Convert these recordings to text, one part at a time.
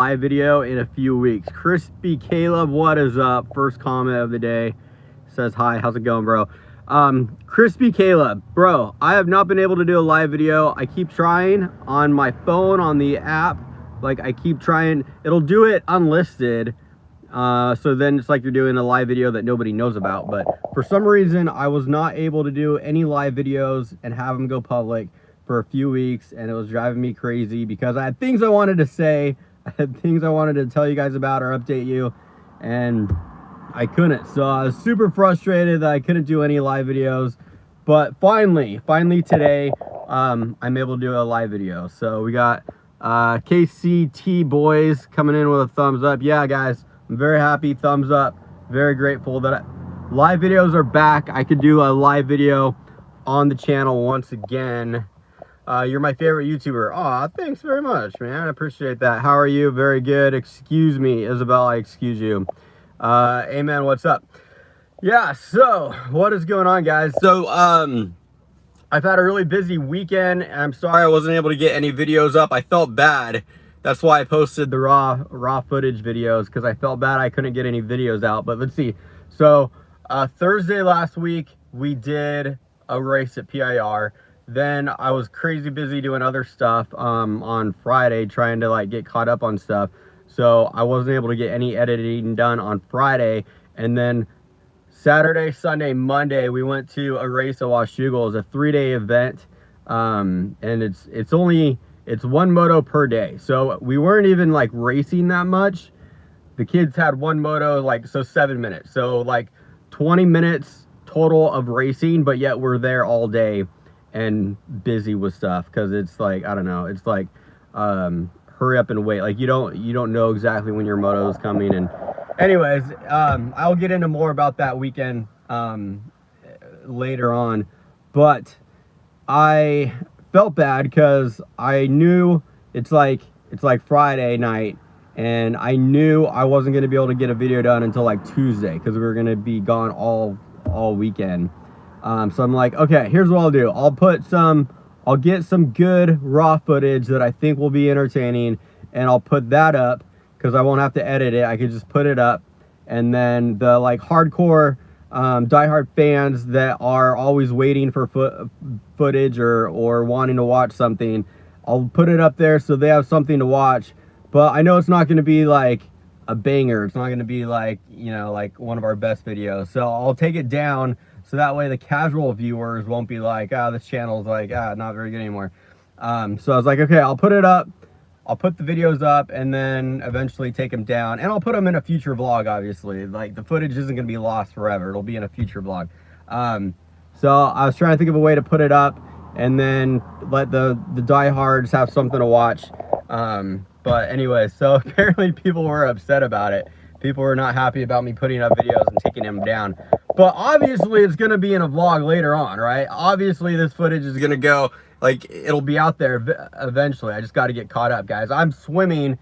live video in a few weeks. Crispy Caleb, what is up? First comment of the day. Says hi, how's it going, bro? Crispy Caleb, bro, I have not been able to do a live video. I keep trying on my phone, on the app. Like, I keep trying. It'll do it unlisted. So then it's like you're doing a live video that nobody knows about. But for some reason, I was not able to do any live videos and have them go public for a few weeks. And it was driving me crazy because I had things I wanted to say. I had things I wanted to tell you guys about or update you, and I couldn't. So I was super frustrated that I couldn't do any live videos. But finally today, I'm able to do a live video. So we got KCT boys coming in with a thumbs up. Yeah, guys, I'm very happy. Thumbs up. Very grateful that live videos are back. I could do a live video on the channel once again. You're my favorite YouTuber. Aw, thanks very much, man. I appreciate that. How are you? Very good. Excuse me, Isabel. I excuse you. Amen. What's up? Yeah, so what is going on, guys? So, I've had a really busy weekend. I'm sorry I wasn't able to get any videos up. I felt bad. That's why I posted the raw footage videos, because I felt bad I couldn't get any videos out. But let's see. So, Thursday last week, we did a race at PIR. Then I was crazy busy doing other stuff on Friday, trying to like get caught up on stuff. So I wasn't able to get any editing done on Friday. And then Saturday, Sunday, Monday, we went to a race at Washougal. It's a 3-day event. And it's one moto per day. So we weren't even like racing that much. The kids had one moto, like, so 7 minutes. So like 20 minutes total of racing, but yet we're there all day and busy with stuff, because it's like, I don't know, it's like hurry up and wait. Like you don't know exactly when your moto is coming. And anyways, I'll get into more about that weekend later on. But I felt bad because I knew it's like Friday night, and I knew I wasn't going to be able to get a video done until like Tuesday, because we were going to be gone all weekend. So I'm like, okay, here's what I'll do. I'll get some good raw footage that I think will be entertaining, and I'll put that up because I won't have to edit it. I could just put it up, and then the like hardcore diehard fans that are always waiting for footage or wanting to watch something, I'll put it up there so they have something to watch. But I know it's not going to be like a banger. It's not going to be like, you know, like one of our best videos. So I'll take it down, so that way the casual viewers won't be like, this channel's like, not very good anymore. So I was like, okay, I'll put it up. I'll put the videos up and then eventually take them down. And I'll put them in a future vlog, obviously. Like, the footage isn't going to be lost forever. It'll be in a future vlog. So I was trying to think of a way to put it up and then let the diehards have something to watch. But anyway, so apparently people were upset about it. People were not happy about me putting up videos and taking them down. But obviously it's going to be in a vlog later on, right? Obviously this footage is going to go, like, it'll be out there eventually. I just got to get caught up, guys. I'm swimming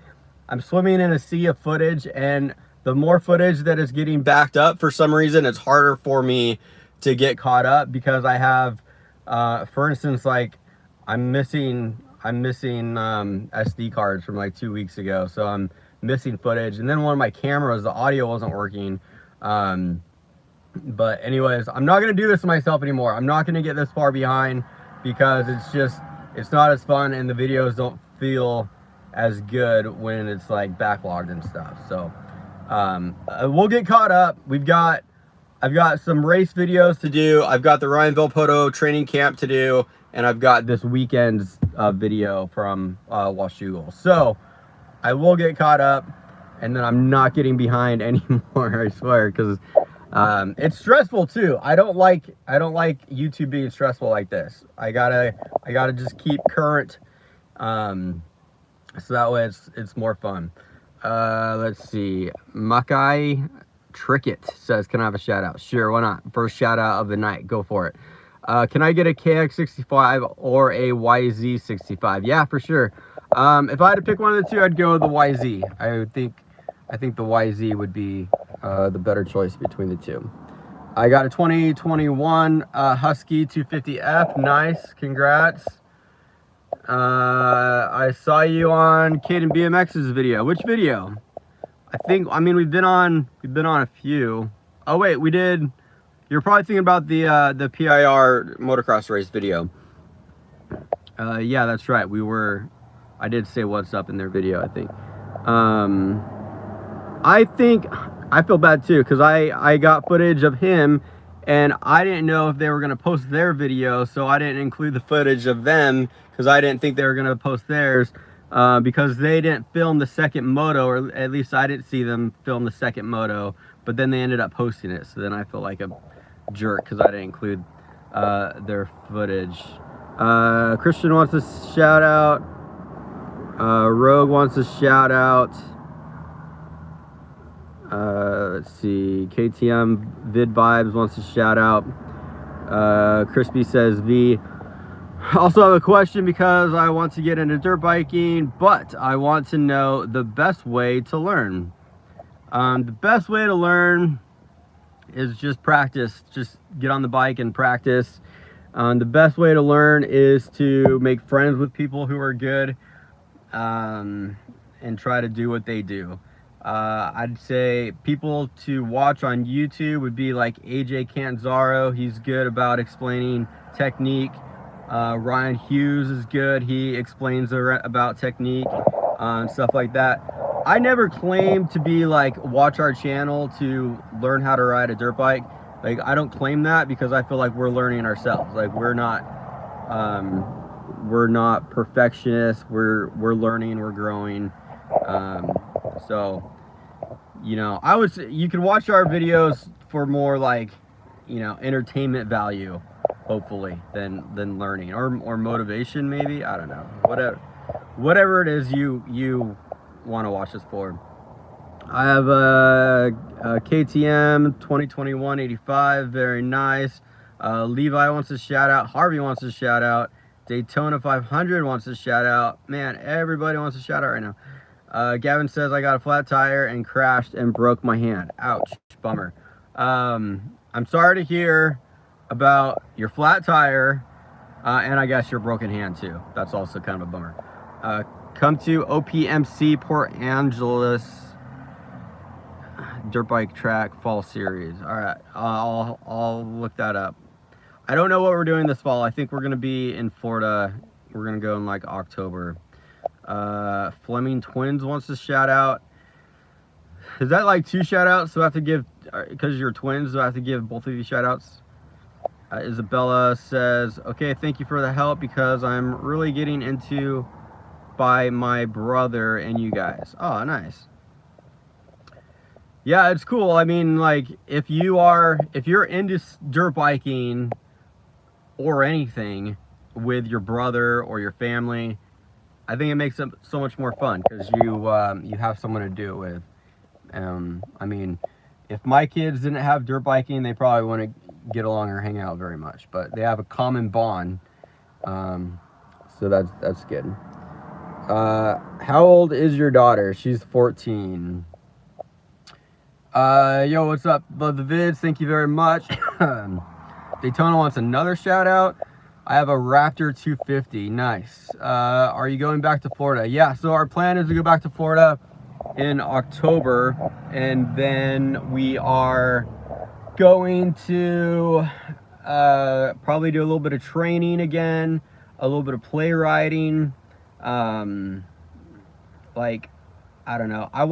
in a sea of footage, and the more footage that is getting backed up, for some reason, it's harder for me to get caught up, because I have, for instance, like, I'm missing SD cards from like 2 weeks ago. So I'm missing footage, and then one of my cameras, the audio wasn't working. But anyways, I'm not going to do this to myself anymore. I'm not going to get this far behind, because it's not as fun, and the videos don't feel as good when it's like backlogged and stuff. So we'll get caught up. I've got some race videos to do. I've got the Ryan Velpoto training camp to do, and I've got this weekend's video from Washougal. So I will get caught up, and then I'm not getting behind anymore, I swear, because it's stressful too. I don't like YouTube being stressful like this. I gotta just keep current, so that way it's more fun. Let's see. Makai Trickett says, can I have a shout out? Sure, why not? First shout out of the night, go for it. Can I get a KX65 or a YZ65? Yeah, for sure. If I had to pick one of the two, I'd go with the YZ. I think the YZ would be the better choice between the two. I got a 2021 Husky 250F. Nice, congrats. I saw you on Kid and BMX's video. Which video? I mean we've been on a few. Oh wait, we did. You're probably thinking about the PIR motocross race video. Yeah, that's right. I did say what's up in their video, I think. I feel bad too, because I got footage of him and I didn't know if they were going to post their video, so I didn't include the footage of them because I didn't think they were going to post theirs, because they didn't film the second moto, or at least I didn't see them film the second moto, but then they ended up posting it, so then I feel like a jerk because I didn't include their footage. Christian wants a shout out. Rogue wants a shout out. Let's see, KTM Vid Vibes wants a shout out. Crispy says, V, also have a question because I want to get into dirt biking, but I want to know the best way to learn. The best way to learn is just practice. Just get on the bike and practice. The best way to learn is to make friends with people who are good, and try to do what they do. I'd say people to watch on YouTube would be like AJ Canzaro. He's good about explaining technique. Ryan Hughes is good. He explains about technique, stuff like that. I never claim to be like, watch our channel to learn how to ride a dirt bike. Like, I don't claim that because I feel like we're learning ourselves. Like, we're not perfectionists. We're learning, we're growing. So, you know, you can watch our videos for more like, you know, entertainment value, hopefully, than learning or motivation, maybe. I don't know. Whatever it is you want to watch this for. I have a KTM 2021 85, very nice. Levi wants a shout out. Harvey wants a shout out. Daytona 500 wants a shout out. Man, everybody wants a shout out right now. Gavin says, I got a flat tire and crashed and broke my hand. Ouch, bummer. I'm sorry to hear about your flat tire, and I guess your broken hand too. That's also kind of a bummer. Come to OPMC Port Angeles dirt bike track fall series. All right, I'll look that up. I don't know what we're doing this fall. I think we're gonna be in Florida. We're gonna go in like October. Fleming Twins wants to shout out. Is that like 2 shout outs? So I have to give, because you're twins, so I have to give both of you shout outs? Isabella says, okay, thank you for the help because I'm really getting into by my brother and you guys. Oh, nice. Yeah, it's cool. I mean, like, if you're into dirt biking or anything with your brother or your family, I think it makes it so much more fun because you have someone to do it with. I mean, if my kids didn't have dirt biking, they probably wouldn't get along or hang out very much. But they have a common bond, so that's good. How old is your daughter? She's 14. Yo, what's up? Love the vids. Thank you very much. Daytona wants another shout out. I have a Raptor 250. Nice. Are you going back to Florida? Yeah, so our plan is to go back to Florida in October, and then we are going to probably do a little bit of training again, a little bit of play riding. Like, I don't know. I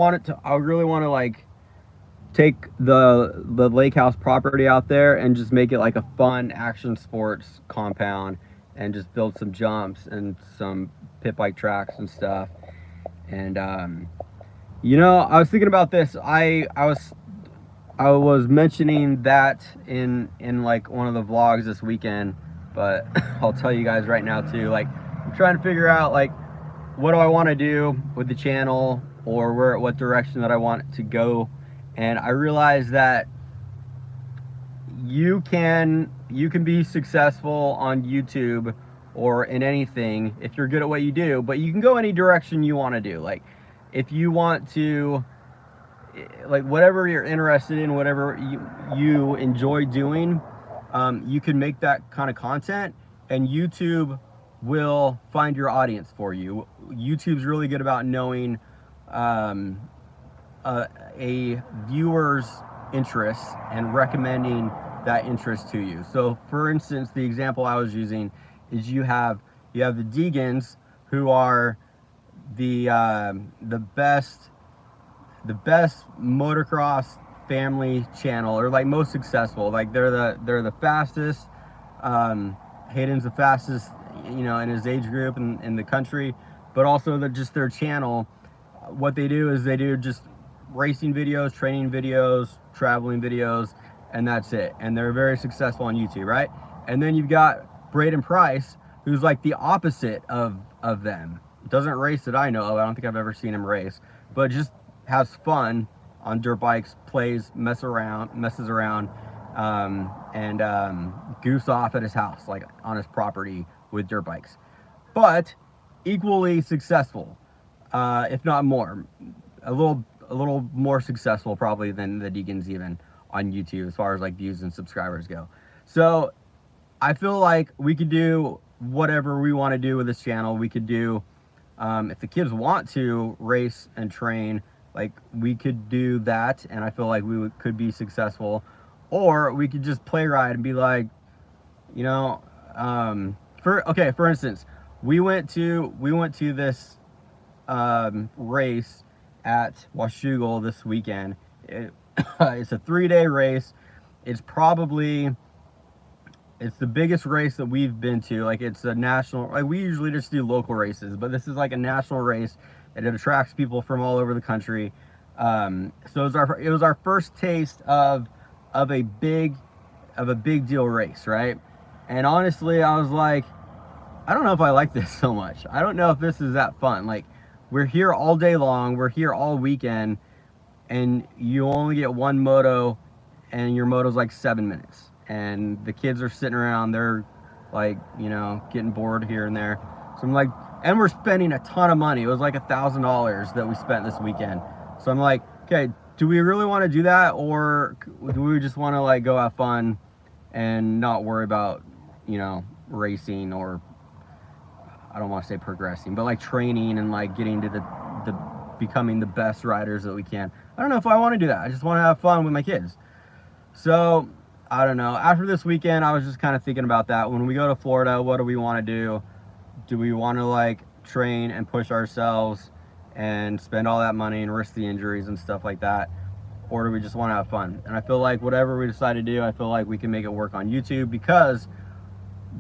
really want to like take the lake house property out there and just make it like a fun action sports compound and just build some jumps and some pit bike tracks and stuff. And you know, I was thinking about this. I was mentioning that in like one of the vlogs this weekend, but I'll tell you guys right now too. Like, I'm trying to figure out like what do I want to do with the channel, or what direction that I want it to go. And I realized that you can be successful on YouTube or in anything if you're good at what you do, but you can go any direction you want to do. Like, if you want to, like, whatever you're interested in, whatever you enjoy doing, you can make that kind of content, and YouTube will find your audience for you. YouTube's really good about knowing a viewer's interests and recommending that interest to you. So for instance, the example I was using is you have the Deegans, who are the best motocross family channel, or like most successful. Like they're the fastest. Hayden's the fastest, you know, in his age group in the country, but also just their channel. What they do is they do just racing videos, training videos, traveling videos, and that's it. And they're very successful on YouTube, right? And then you've got Braden Price, who's like the opposite of them. Doesn't race that I know of. I don't think I've ever seen him race, but just has fun on dirt bikes, messes around, and goofs off at his house, like on his property with dirt bikes. But equally successful, if not more, a little more successful probably than the Deegans even on YouTube as far as like views and subscribers go. So I feel like we could do whatever we want to do with this channel. We could do, if the kids want to race and train, like we could do that, and I feel like we could be successful. Or we could just play ride and be like, you know, for instance, we went to this race at Washougal this weekend. It's a 3-day race. It's the biggest race that we've been to. Like it's a national, like we usually just do local races, but this is like a national race, and it attracts people from all over the country. So it was our first taste of a big deal race, right? And honestly, I was like, I don't know if I like this so much. I don't know if this is that fun. Like, we're here all day long, we're here all weekend, and you only get one moto, and your moto's like 7 minutes. And the kids are sitting around, they're like, you know, getting bored here and there. So I'm like, and we're spending a ton of money. It was like $1,000 that we spent this weekend. So I'm like, okay, do we really want to do that, or do we just want to like go have fun and not worry about, you know, racing, or I don't want to say progressing, but like training and like getting to the becoming the best riders that we can. I don't know if I want to do that. I just want to have fun with my kids. So I don't know. After this weekend, I was just kind of thinking about that. When we go to Florida, what do we want to do? Do we want to like train and push ourselves and spend all that money and risk the injuries and stuff like that? Or do we just want to have fun? And I feel like whatever we decide to do, I feel like we can make it work on YouTube, because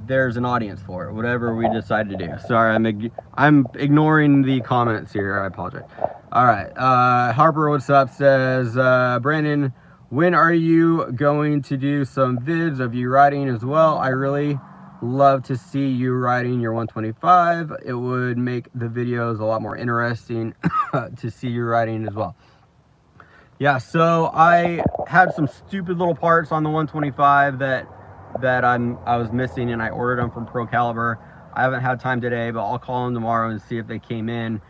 there's an audience for it, whatever we decide to do. Sorry, I'm ignoring the comments here. I apologize. All right. Harper, what's up, says, Brandon, when are you going to do some vids of you riding as well? I really love to see you riding your 125. It would make the videos a lot more interesting to see you riding as well. Yeah, so I had some stupid little parts on the 125 that I was missing, and I ordered them from Pro Caliber. I haven't had time today, but I'll call them tomorrow and see if they came in.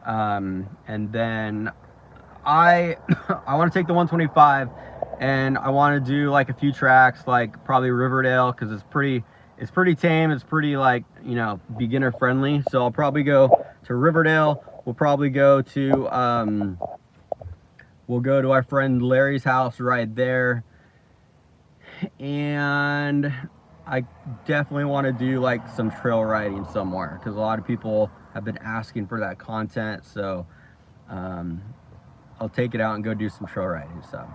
And then I want to take the 125 and I want to do like a few tracks, like probably Riverdale, because it's pretty tame. It's pretty, like, you know, beginner friendly. So I'll probably go to Riverdale. We'll probably go to our friend Larry's house right there. And I definitely want to do like some trail riding somewhere, because a lot of people have been asking for that content. So I'll take it out and go do some trail riding. So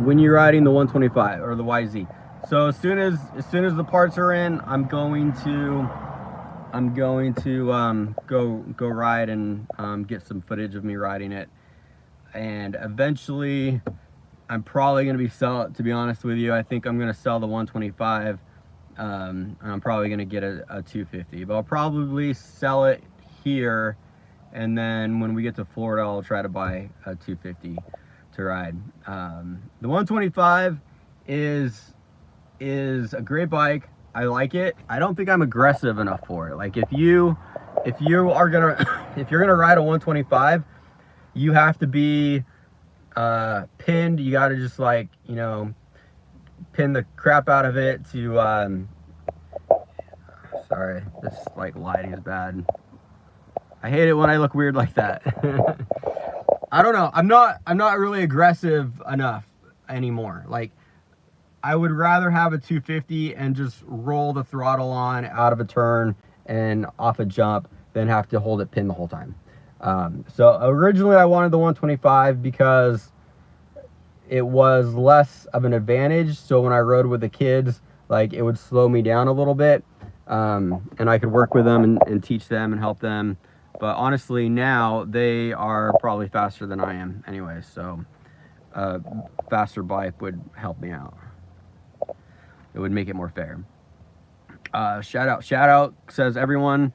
when you're riding the 125 or the YZ, so as soon as the parts are in, I'm going to go ride and get some footage of me riding it. And eventually I'm probably going to to be honest with you, I think I'm going to sell the 125, and I'm probably going to get a 250, but I'll probably sell it here, and then when we get to Florida, I'll try to buy a 250 to ride. The 125 is a great bike. I like it. I don't think I'm aggressive enough for it. Like, if you're gonna ride a 125, you have to be pinned. You got to just, like, you know, pin the crap out of it to Sorry, this like lighting is bad. I hate it when I look weird like that. I don't know. I'm not really aggressive enough anymore. Like, I would rather have a 250 and just roll the throttle on out of a turn and off a jump than have to hold it pinned the whole time. So originally I wanted the 125 because it was less of an advantage. So when I rode with the kids, like, it would slow me down a little bit, and I could work with them and teach them and help them. But honestly, now they are probably faster than I am anyway, so a faster bike would help me out. It would make it more fair. Shout out, says everyone.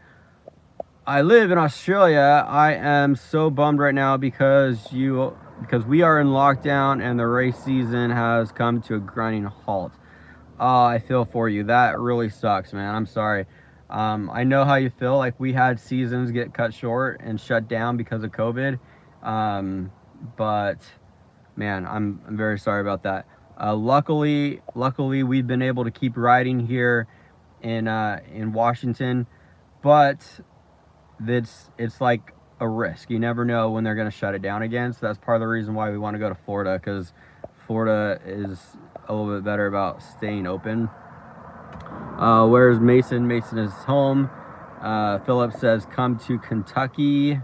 I live in Australia. I am so bummed right now because we are in lockdown and the race season has come to a grinding halt. I feel for you. That really sucks, man. I'm sorry. I know how you feel. Like, we had seasons get cut short and shut down because of COVID. But man, I'm very sorry about that. Luckily we've been able to keep riding here in Washington, but it's like a risk. You never know when they're going to shut it down again. So that's part of the reason why we want to go to Florida, because Florida is a little bit better about staying open. Where's Mason? Mason is home. Philip says, come to Kentucky.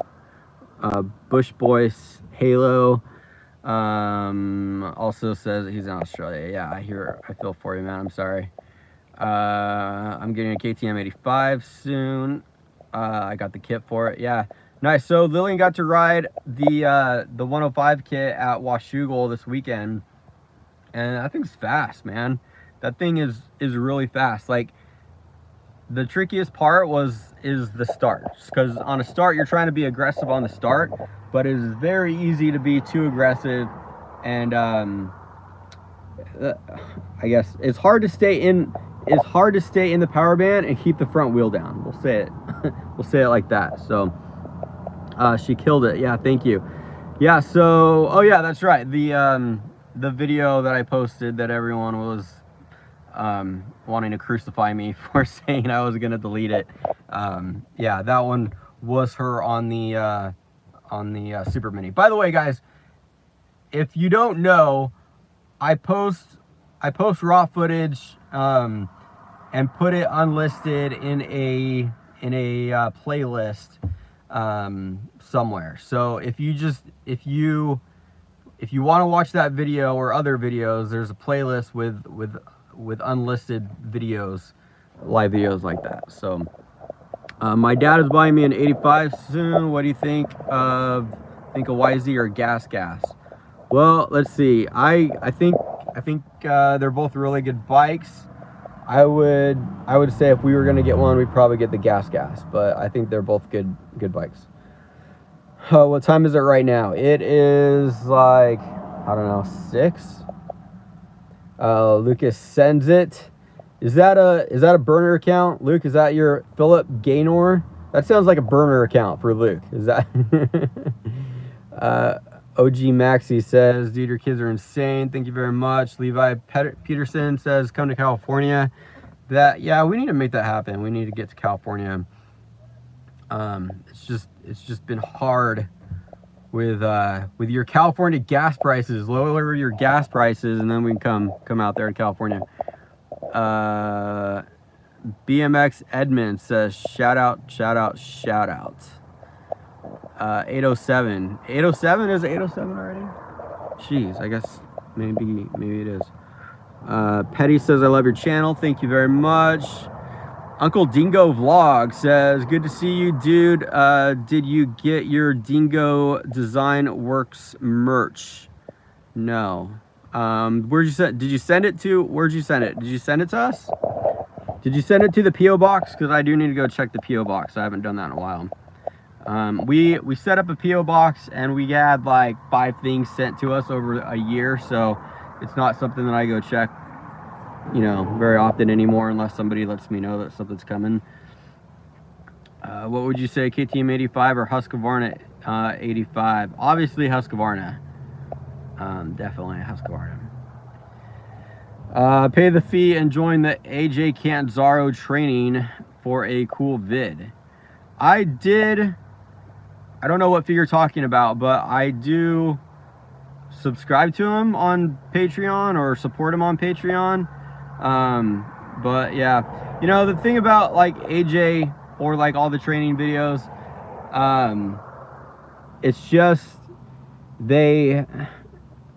Bush Boys Halo also says he's in Australia. Yeah, I feel for you, man. I'm sorry. I'm getting a KTM 85 soon. I got the kit for it. Yeah, nice. So Lillian got to ride the 105 kit at Washougal this weekend, and that thing's fast, man. That thing is really fast. Like, the trickiest part is the start, because on a start you're trying to be aggressive on the start, but it is very easy to be too aggressive, and I guess it's hard to stay in the power band and keep the front wheel down. We'll say it like that. So she killed it. Yeah, thank you. Yeah, so oh yeah, that's right. The video that I posted that everyone was wanting to crucify me for saying I was gonna delete it. Yeah, that one was her on the Super Mini. By the way, guys, if you don't know, I post raw footage and put it unlisted in a playlist somewhere. So if you want to watch that video or other videos, there's a playlist with unlisted videos, live videos like that. So my dad is buying me an 85 soon. What do you think of a YZ or gas? Well, let's see. I think they're both really good bikes. I would say if we were gonna get one, we'd probably get the gas, but I think they're both good bikes. What time is it right now? It is like, I don't know, 6. Lucas sends it. Is that a burner account, Luke? Is that your Philip Gaynor? That sounds like a burner account for Luke. Is that? OG Maxi says, dude, your kids are insane. Thank you very much. Levi Peterson says, come to California. Yeah, we need to make that happen. We need to get to California. It's just been hard with your California gas prices. Lower your gas prices, and then we can come out there to California. BMX Edmund says, shout out. 807. 807? Is it 807 already? Jeez, I guess maybe it is. Petty says, I love your channel. Thank you very much. Uncle Dingo Vlog says, good to see you, dude. Did you get your Dingo Design Works merch? No. Where'd you send? Did you send it to? Where'd you send it? Did you send it to us? Did you send it to the P.O. box? Because I do need to go check the P.O. box. I haven't done that in a while. We set up a P.O. box, and we had like 5 things sent to us over a year, so it's not something that I go check, you know, very often anymore, unless somebody lets me know that something's coming. What would you say, KTM 85 or Husqvarna 85? Obviously Husqvarna. Definitely Husqvarna. Pay the fee and join the AJ Canzaro training for a cool vid. I don't know what figure you're talking about, but I do subscribe to him on Patreon or support him on Patreon. But yeah, you know, the thing about like AJ or like all the training videos, it's just they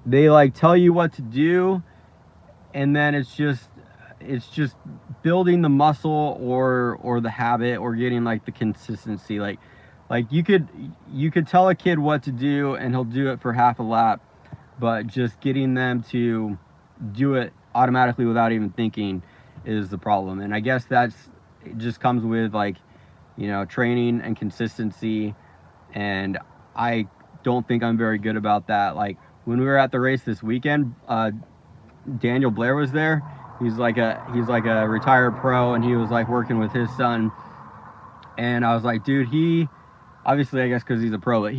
like tell you what to do, and then it's just building the muscle or the habit or getting like the consistency. Like you could tell a kid what to do and he'll do it for half a lap, but just getting them to do it automatically without even thinking is the problem. And I guess it just comes with, like, you know, training and consistency, and I don't think I'm very good about that. Like when we were at the race this weekend, Daniel Blair was there. He's like a retired pro, and he was like working with his son, and I was like, dude, he obviously, I guess because he's a pro, but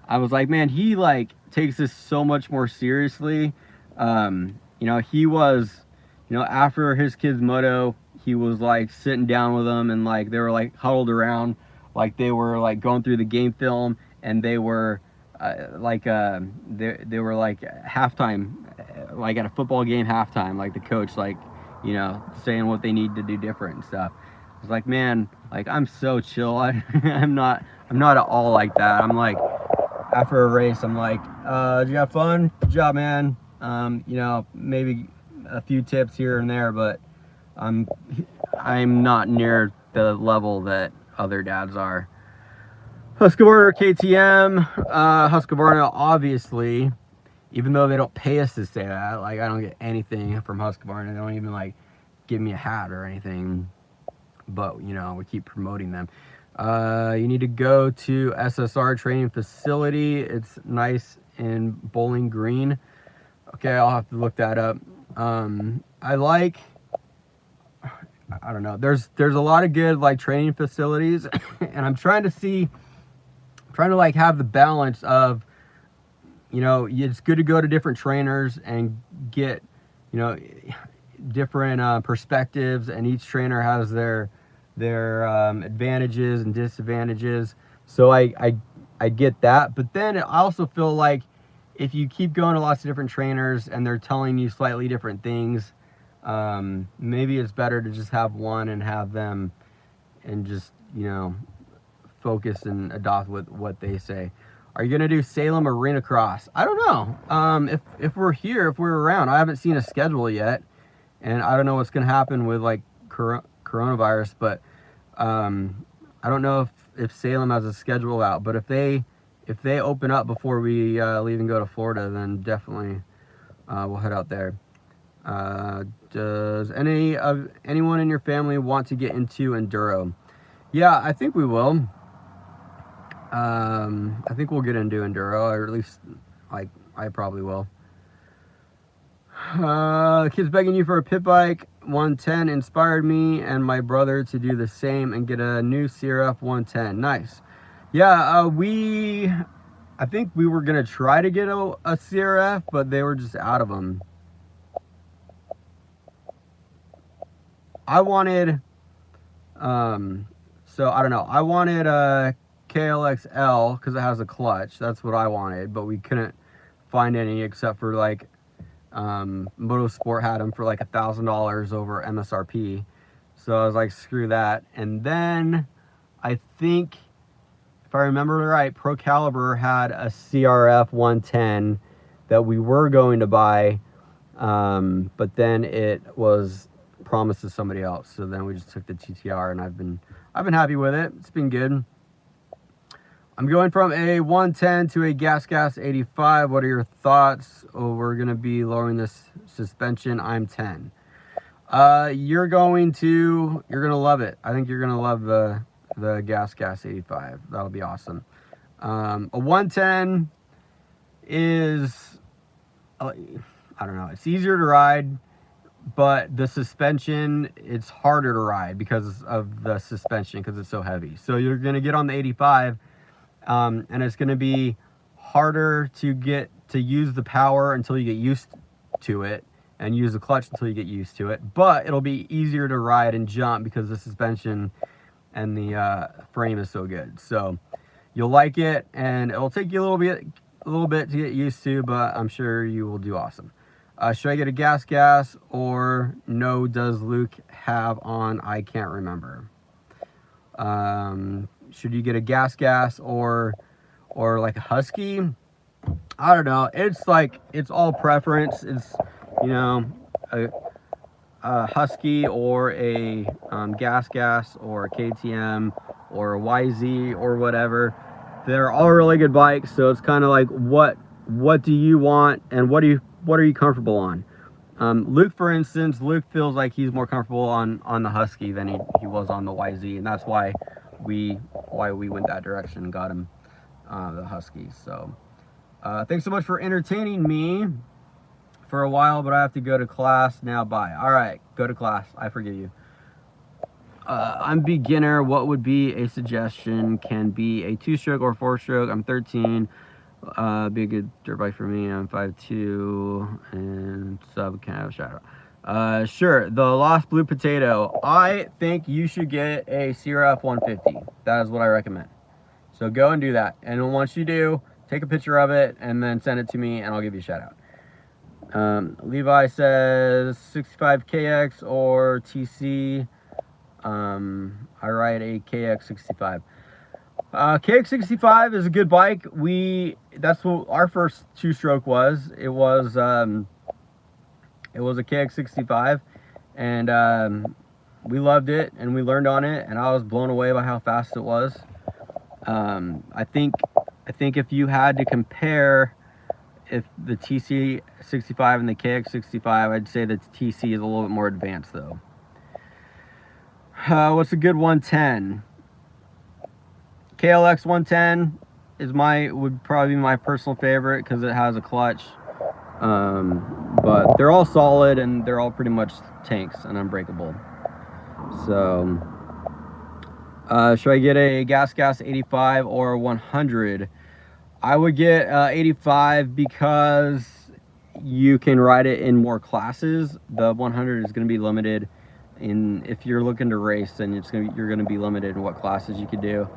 I was like, man, he like takes this so much more seriously. You know, he was, you know, after his kid's moto, he was like sitting down with them, and like they were like huddled around, like they were like going through the game film, and they were they were like halftime, like at a football game halftime, like the coach, like, you know, saying what they need to do different and stuff. I was like, man, like I'm so chill. I'm not at all like that. I'm like, after a race, I'm like, did you have fun? Good job, man. You know, maybe a few tips here and there, but I'm not near the level that other dads are. Husqvarna KTM, Husqvarna, obviously, even though they don't pay us to say that, like I don't get anything from Husqvarna. They don't even like give me a hat or anything, but you know, we keep promoting them. You need to go to SSR training facility. It's nice in Bowling Green. Okay, I'll have to look that up. I don't know. There's a lot of good like training facilities, and I'm trying to like have the balance of, you know, it's good to go to different trainers and get, you know, different perspectives, and each trainer has their advantages and disadvantages. So I get that, but then I also feel like if you keep going to lots of different trainers and they're telling you slightly different things, maybe it's better to just have one and have them and just, you know, focus and adopt with what they say. Are you gonna do Salem Arena Cross? I don't know. If we're here, if we're around, I haven't seen a schedule yet, and I don't know what's gonna happen with like coronavirus, but I don't know if Salem has a schedule out. But if they open up before we leave and go to Florida, then definitely we'll head out there. Does anyone in your family want to get into enduro? Yeah, I think we will. I think we'll get into enduro, or at least like I probably will. Kids begging you for a pit bike 110 inspired me and my brother to do the same and get a new CRF 110. Nice. Yeah, I think we were gonna try to get a CRF, but they were just out of them. I wanted, so I don't know. I wanted a KLXL because it has a clutch. That's what I wanted, but we couldn't find any except for like Motorsport had them for like $1,000 over MSRP. So I was like, screw that. And then I think, if I remember right, Pro Caliber had a CRF 110 that we were going to buy, but then it was promised to somebody else. So then we just took the TTR, and I've been happy with it. It's been good. I'm going from a 110 to a gas 85. What are your thoughts? Oh, we're gonna be lowering this suspension. I'm 10. You're gonna love it. I think you're gonna love the gas 85. That'll be awesome. A 110 is, I don't know, it's easier to ride, but the suspension, it's harder to ride because of the suspension, because it's so heavy. So you're gonna get on the 85, and it's gonna be harder to get to use the power until you get used to it, and use the clutch until you get used to it. But it'll be easier to ride and jump because the suspension and the frame is so good. So you'll like it, and it'll take you a little bit to get used to, but I'm sure you will do awesome. Should I get a gas or no? Does Luke have on? I can't remember. Should you get a gas or like a Husky? I don't know. It's all preference. It's, you know, a Husky or a gas or a KTM or a YZ or whatever. They're all really good bikes, so it's kind of like what do you want and what are you comfortable on? Luke, for instance, Luke feels like he's more comfortable on the Husky than he was on the YZ, and that's why we went that direction and got him the Husky. So thanks so much for entertaining me for a while, but I have to go to class now. Bye. All right, go to class. I forgive you. I'm beginner. What would be a suggestion? Can be a 2-stroke or 4-stroke. I'm 13. Be a good dirt bike for me. I'm 5'2", and sub can have a shadow. Sure. The Lost Blue Potato. I think you should get a CRF 150. That is what I recommend. So go and do that. And once you do, take a picture of it and then send it to me, and I'll give you a shout out. Levi says 65KX or TC. I ride a KX65. KX65 is a good bike. That's what our first 2-stroke was. It was a KX65, and we loved it, and we learned on it, and I was blown away by how fast it was. I think if you had to compare if the TC65 and the KX65, I'd say that the TC is a little bit more advanced though. What's a good 110? KLX 110 would probably be my personal favorite because it has a clutch. But they're all solid and they're all pretty much tanks and unbreakable. So should I get a gas 85 or 100? I would get 85 because you can ride it in more classes. The 100 is going to be limited if you're looking to race, then you're going to be limited in what classes you could do.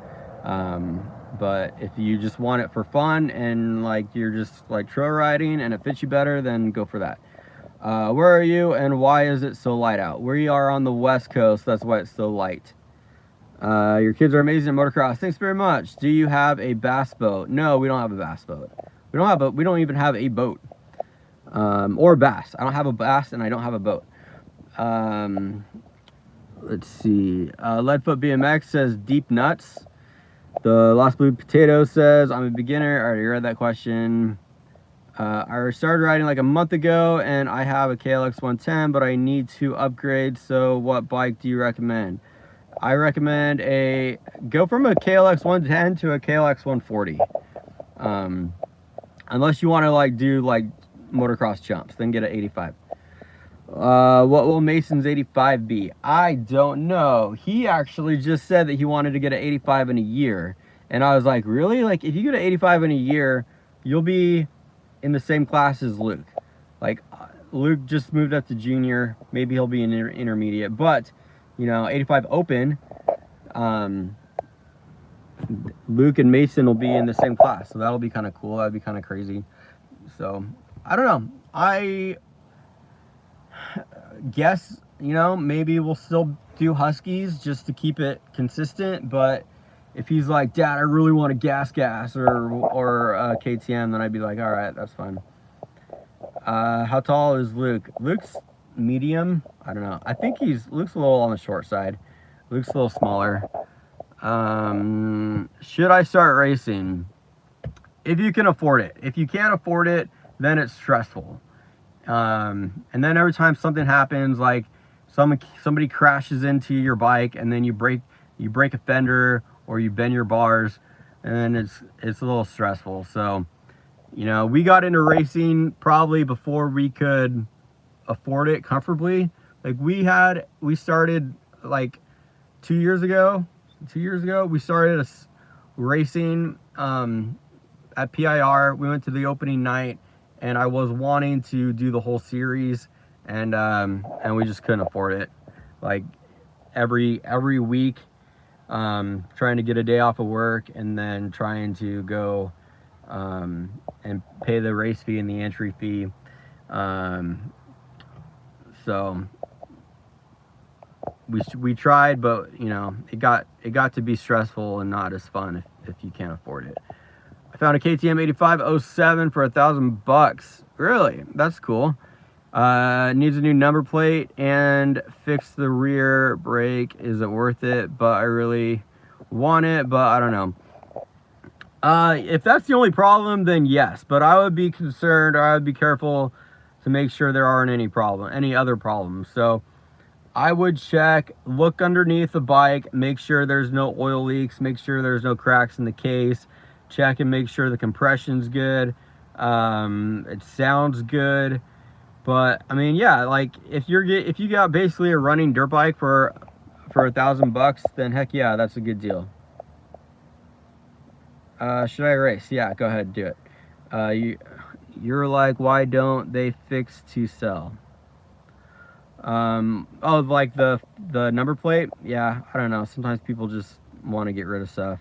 But if you just want it for fun and like you're just like trail riding and it fits you better, then go for that. Where are you and why is it so light out? We are on the West Coast, that's why it's so light. Your kids are amazing at motocross. Thanks very much. Do you have a bass boat? No, we don't have a bass boat. We don't even have a boat. Or bass. I don't have a bass and I don't have a boat. Let's see. Leadfoot BMX says deep nuts. The Lost Blue Potato says I'm a beginner. I already read that question. I started riding like a month ago and I have a KLX 110, but I need to upgrade. So what bike do you recommend? I recommend go from a KLX 110 to a KLX 140. Unless you want to like do like motocross jumps, then get an 85. What will Mason's 85 be? I don't know. He actually just said that he wanted to get an 85 in a year. And I was like, really? Like, if you get an 85 in a year, you'll be in the same class as Luke. Like, Luke just moved up to junior. Maybe he'll be an intermediate. But, you know, 85 open, Luke and Mason will be in the same class. So that'll be kind of cool. That'd be kind of crazy. So, I don't know. I guess, you know, maybe we'll still do Huskies just to keep it consistent, but if he's like, Dad, I really want a gas or a KTM, then I'd be like, all right, that's fine. How tall is Luke? Luke's medium. I don't know. I think Luke's a little on the short side. Luke's a little smaller. Should I start racing? If you can afford it. If you can't afford it, then it's stressful. And then every time something happens, like somebody crashes into your bike and then you break a fender or you bend your bars, and then it's a little stressful. So, you know, we got into racing probably before we could afford it comfortably. Like we started like 2 years ago. We started racing at PIR. We went to the opening night and I was wanting to do the whole series, and we just couldn't afford it. Like every week, trying to get a day off of work and then trying to go and pay the race fee and the entry fee. So we tried, but you know, it got to be stressful and not as fun if you can't afford it. I found a KTM 8507 for $1,000. Really? That's cool. Needs a new number plate and fix the rear brake. Is it worth it? But I really want it, but I don't know. If that's the only problem, then yes, but I would be concerned, or I would be careful to make sure there aren't any other problems. So I would check, look underneath the bike, make sure there's no oil leaks, make sure there's no cracks in the case, check and make sure the compression's good, it sounds good. But I mean, yeah, like if you got basically a running dirt bike for $1,000, then heck yeah, that's a good deal. Should I race? Yeah, go ahead, do it. You're like, why don't they fix to sell? Oh, like the number plate? Yeah, I don't know. Sometimes people just want to get rid of stuff.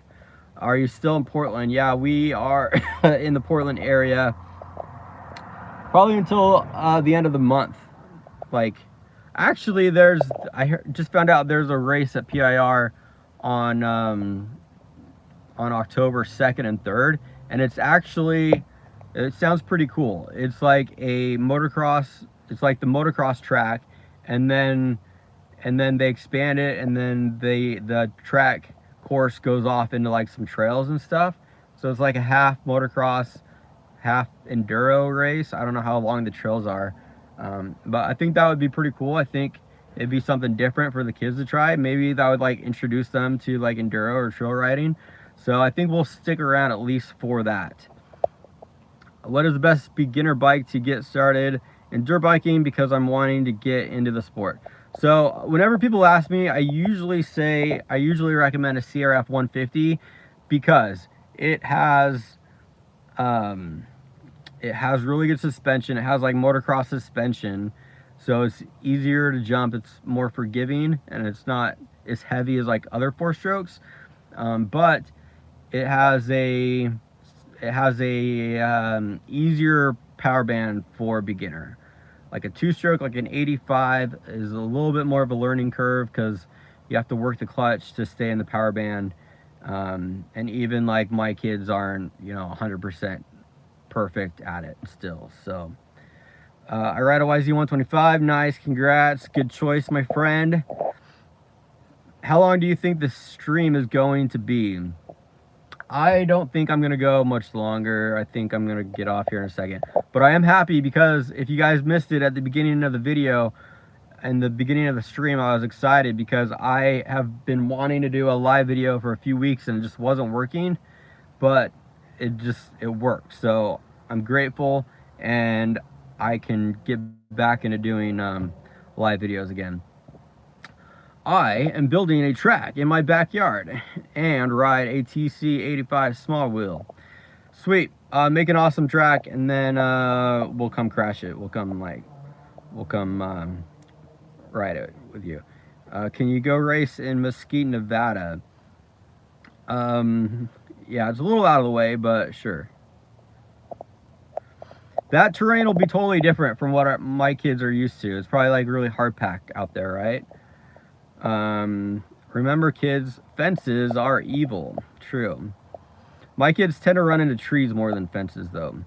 Are you still in Portland? Yeah, we are in the Portland area. Probably until the end of the month. Like, actually, just found out there's a race at PIR on October 2nd and 3rd, and it sounds pretty cool. It's like a motocross. It's like the motocross track, and then they expand it, and then the track course goes off into like some trails and stuff. So it's like a half motocross, half enduro race. I don't know how long the trails are, but I think that would be pretty cool. I think it'd be something different for the kids to try. Maybe that would like introduce them to like enduro or trail riding. So I think we'll stick around at least for that. What is the best beginner bike to get started in dirt biking, because I'm wanting to get into the sport? So whenever people ask me, I usually recommend a CRF 150 because it has really good suspension. It has like motocross suspension, so it's easier to jump. It's more forgiving, and it's not as heavy as like other 4-strokes. But it has a easier power band for beginner. Like a 2-stroke, like an 85, is a little bit more of a learning curve because you have to work the clutch to stay in the power band. And even like my kids aren't, 100% perfect at it still. So I ride a YZ125. Nice, congrats, good choice, my friend. How long do you think the stream is going to be? I don't think I'm gonna go much longer. I think I'm gonna get off here in a second, but I am happy because if you guys missed it at the beginning of the video and the beginning of the stream, I was excited because I have been wanting to do a live video for a few weeks and it just wasn't working, but it worked. So I'm grateful, and I can get back into doing live videos again. I am building a track in my backyard and ride a TC 85 small wheel. Sweet. Make an awesome track, and then we'll come crash it. We'll come ride it with you. Can you go race in Mesquite, Nevada? Yeah, it's a little out of the way, but sure. That terrain will be totally different from what my kids are used to. It's probably like really hard pack out there, right? Remember, kids, fences are evil. True. My kids tend to run into trees more than fences, though.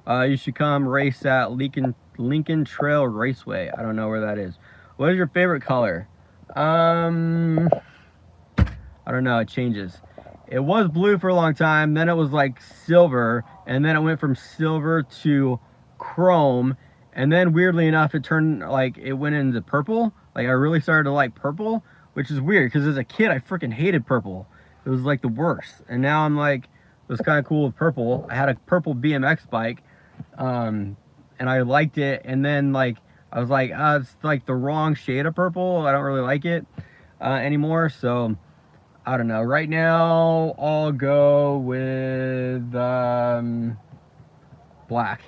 You should come race at Lincoln Trail Raceway. I don't know where that is. What is your favorite color? I don't know. It changes. It was blue for a long time. Then it was like silver. And then it went from silver to chrome. And then weirdly enough, it went into purple. Like I really started to like purple, which is weird because as a kid, I freaking hated purple. It was like the worst. And now I'm like, it was kind of cool with purple. I had a purple BMX bike, and I liked it. And then like, I was like, it's like the wrong shade of purple. I don't really like it anymore. So I don't know. Right now, I'll go with black.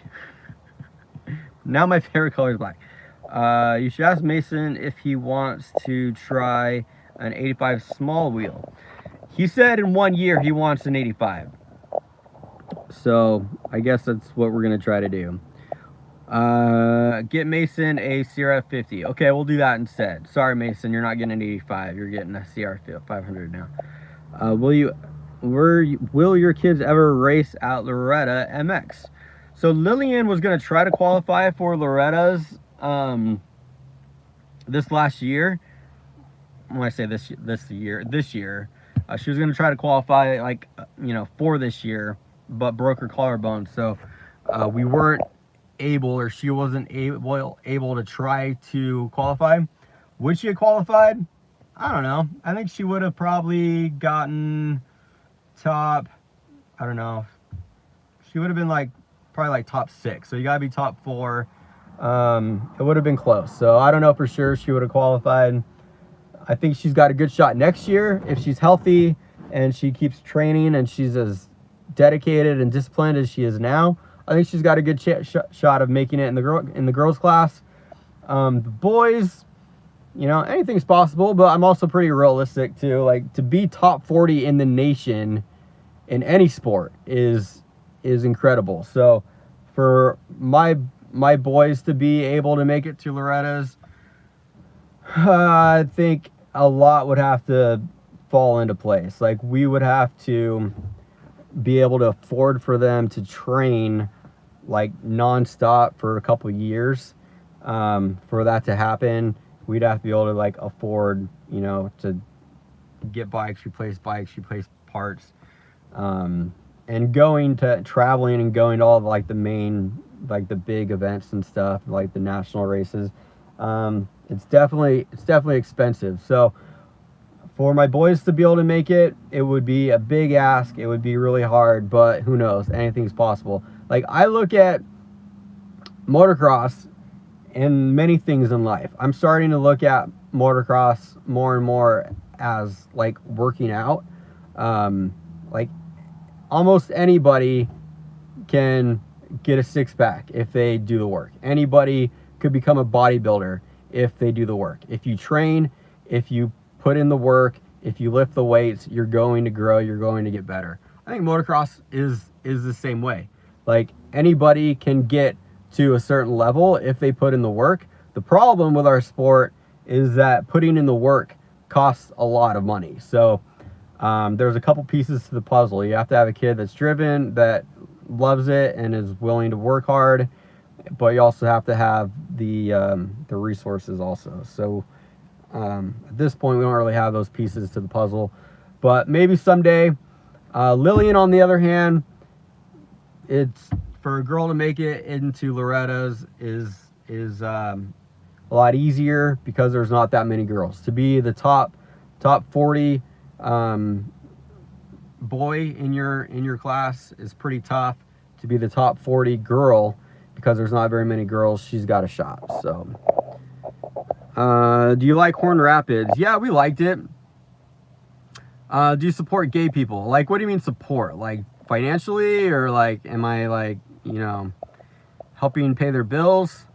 Now my favorite color is black. You should ask Mason if he wants to try an 85 small wheel. He said in 1 year he wants an 85. So I guess that's what we're gonna try to do. Get Mason a CRF 50. Okay, we'll do that instead. Sorry, Mason, you're not getting an 85. You're getting a CRF 500 now. Will your kids ever race at Loretta MX? So Lillian was gonna try to qualify for Loretta's this last year. When I say this year, she was gonna try to qualify, like, you know, for this year, but broke her collarbone. So we weren't able, or she wasn't able to try to qualify. Would she have qualified? I don't know. I think she would have probably gotten top, I don't know. She would have been like, probably like top 6. So you gotta be top 4. It would have been close. So I don't know for sure she would have qualified. I think she's got a good shot next year if she's healthy and she keeps training and she's as dedicated and disciplined as she is now. I think she's got a good shot of making it in the girls class. The boys, you know, anything's possible, but I'm also pretty realistic too. Like, to be top 40 in the nation in any sport is incredible. So for my boys to be able to make it to Loretta's, I think a lot would have to fall into place. Like, we would have to be able to afford for them to train like non-stop for a couple years. For that to happen, we'd have to be able to like afford, you know, to get bikes, replace parts, and traveling and going to all the, like, the main, like the big events and stuff, like the national races. It's definitely expensive. So for my boys to be able to make it, it would be a big ask. It would be really hard, but who knows? Anything's possible. Like, I look at motocross and many things in life. I'm starting to look at motocross more and more as like working out. Like, almost anybody can get a 6-pack if they do the work. Anybody could become a bodybuilder if they do the work. If you train, if you put in the work, if you lift the weights, you're going to grow, you're going to get better. I think motocross is the same way. Like, anybody can get to a certain level if they put in the work. The problem with our sport is that putting in the work costs a lot of money. So there's a couple pieces to the puzzle. You have to have a kid that's driven, that loves it and is willing to work hard, but you also have to have the resources also. So at this point, we don't really have those pieces to the puzzle, but maybe someday. Lillian, on the other hand, it's for a girl to make it into Loretta's is a lot easier because there's not that many girls. To be the top 40 boy in your class is pretty tough. To be the top 40 girl, because there's not very many girls, she's got a shot. So do you like Horn Rapids? Yeah, we liked it. Do you support gay people? Like, what do you mean support? Like, financially, or like, am I, like, you know, helping pay their bills?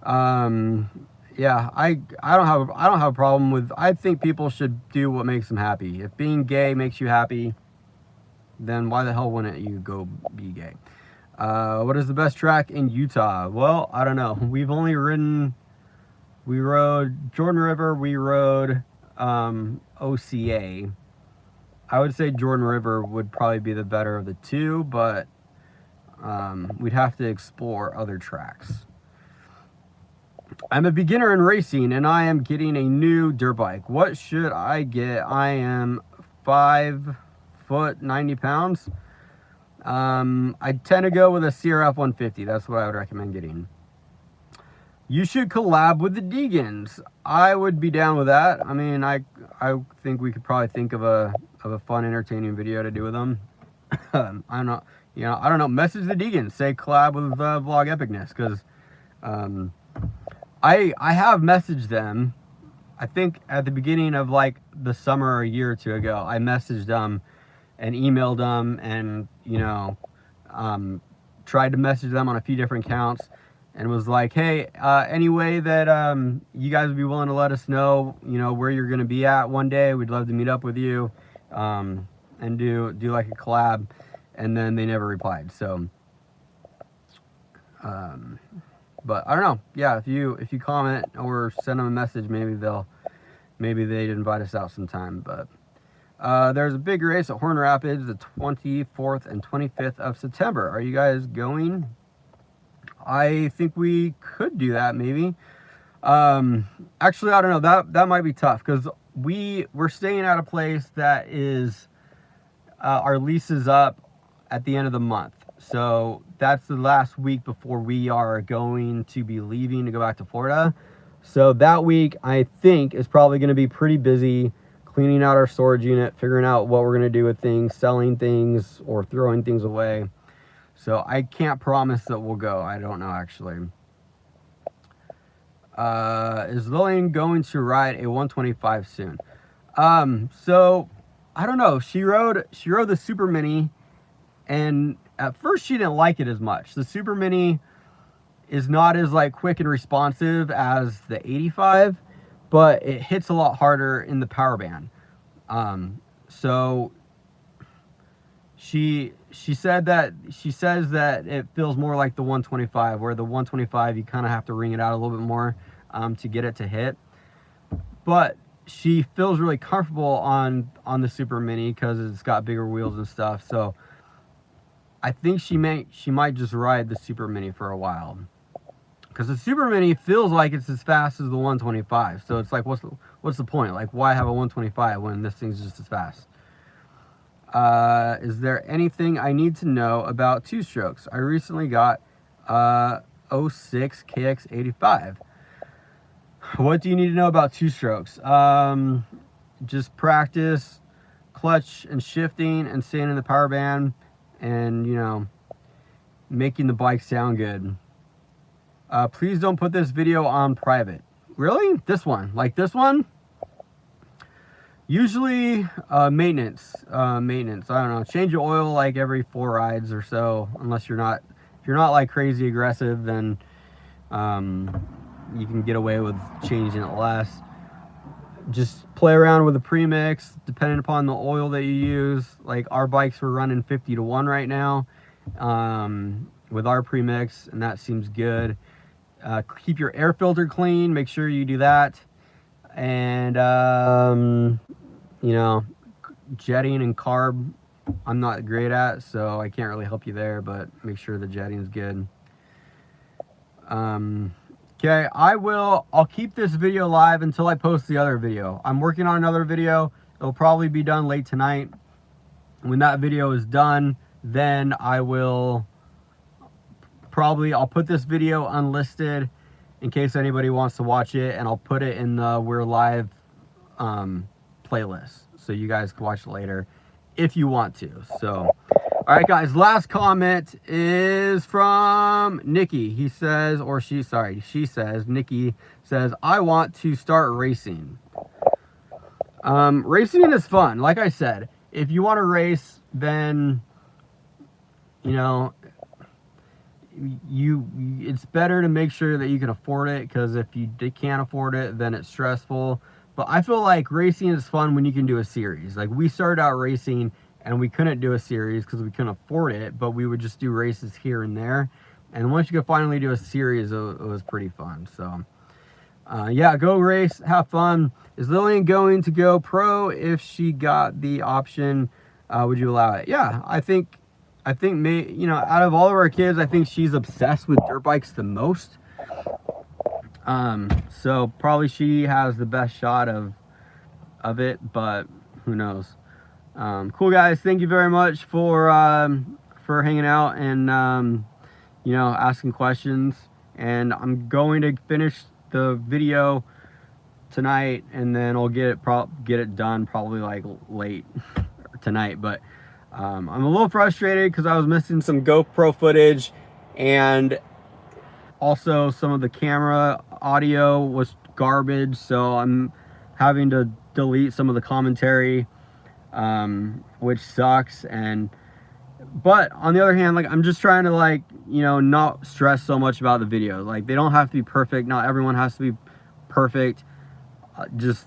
Yeah, I don't have a problem with. I think people should do what makes them happy. If being gay makes you happy, then why the hell wouldn't you go be gay? What is the best track in Utah? Well, I don't know. We rode Jordan River, we rode OCA. I would say Jordan River would probably be the better of the two, but we'd have to explore other tracks. I'm a beginner in racing and I am getting a new dirt bike. What should I get? I am 5 foot 90 pounds. I tend to go with a CRF 150. That's what I would recommend getting. You should collab with the Deegans. I would be down with that. I mean, I think we could probably think of a fun, entertaining video to do with them. I don't know. You know, I don't know. Message the Deegans. Say collab with VlogEpicenss, because I have messaged them. I think at the beginning of like the summer or a year or two ago, I messaged them and emailed them, and, you know, tried to message them on a few different accounts. and was like, hey, any way that you guys would be willing to let us know, you know, where you're going to be at one day. We'd love to meet up with you and do like a collab. And then they never replied. So, but I don't know. Yeah, if you comment or send them a message, maybe they'd invite us out sometime. But there's a big race at Horn Rapids the 24th and 25th of September. Are you guys going? I think we could do that, maybe. Actually, I don't know. That might be tough because we're staying at a place that is our lease is up at the end of the month. So that's the last week before we are going to be leaving to go back to Florida. So that week, I think, is probably going to be pretty busy cleaning out our storage unit, figuring out what we're going to do with things, selling things, or throwing things away. So I can't promise that we'll go. I don't know, actually. Is Lillian going to ride a 125 soon? So I don't know. She rode the Super Mini, and at first she didn't like it as much. The Super Mini is not as like quick and responsive as the 85, but it hits a lot harder in the power band. So she says that it feels more like the 125, where the 125 you kind of have to wring it out a little bit more to get it to hit. But she feels really comfortable on the Super Mini because it's got bigger wheels and stuff. So I think she might just ride the Super Mini for a while, because the Super Mini feels like it's as fast as the 125. So it's like, what's the point? Like, why have a 125 when this thing's just as fast? Is there anything I need to know about two-strokes? I recently got 06 KX85. What do you need to know about two-strokes? Just practice clutch and shifting and staying in the power band, and, you know, making the bike sound good. Please don't put this video on private. Really? This one? Like this one? Usually maintenance. I don't know. Change your oil like every 4 rides or so. Unless if you're not like crazy aggressive, then you can get away with changing it less. Just play around with the premix, depending upon the oil that you use. Like our bikes, we're running 50-1 right now with our premix, and that seems good. Keep your air filter clean. Make sure you do that. And you know, jetting and carb, I'm not great at, so I can't really help you there. But make sure the jetting is good. Okay, I'll keep this video live until I post the other video. I'm working on another video. It'll probably be done late tonight. When that video is done, then I'll put this video unlisted in case anybody wants to watch it, and I'll put it in the We're Live playlist, so you guys can watch it later if you want to. So, all right, guys, last comment is from Nikki. He says, she says, Nikki says, I want to start racing. Racing is fun. Like I said, if you want to race, then, you know, it's better to make sure that you can afford it, because if you can't afford it, then it's stressful. But I feel like racing is fun when you can do a series. Like, we started out racing and we couldn't do a series because we couldn't afford it, but we would just do races here and there. And once you could finally do a series, it was pretty fun. So yeah, go race, have fun. Is Lillian going to go pro? If she got the option, would you allow it? Yeah, I think you know, out of all of our kids, I think she's obsessed with dirt bikes the most. So probably she has the best shot of it, but who knows? Cool, guys. Thank you very much for hanging out and you know, asking questions. And I'm going to finish the video tonight, and then I'll get it done probably like late tonight. But I'm a little frustrated because I was missing some GoPro footage, and also some of the camera audio was garbage, so I'm having to delete some of the commentary, which sucks. And but on the other hand, like, I'm just trying to, like, you know, not stress so much about the videos. Like, they don't have to be perfect. Not everyone has to be perfect. Just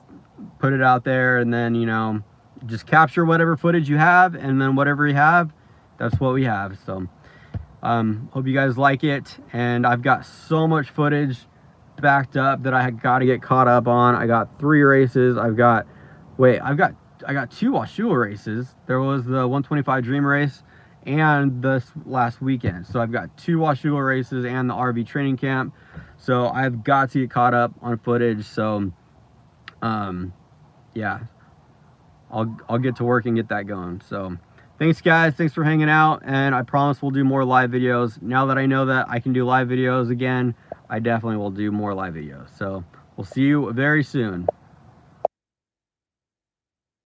put it out there, and then, you know, just capture whatever footage you have, and then whatever you have, that's what we have. So hope you guys like it. And I've got so much footage backed up that I got to get caught up on. I got 3 races. I got 2 Washougal races. There was the 125 Dream race and this last weekend. So I've got 2 Washougal races and the RV training camp. So I've got to get caught up on footage. So yeah, I'll get to work and get that going. So thanks guys, thanks for hanging out, and I promise we'll do more live videos. Now that I know that I can do live videos again, I definitely will do more live videos. So we'll see you very soon.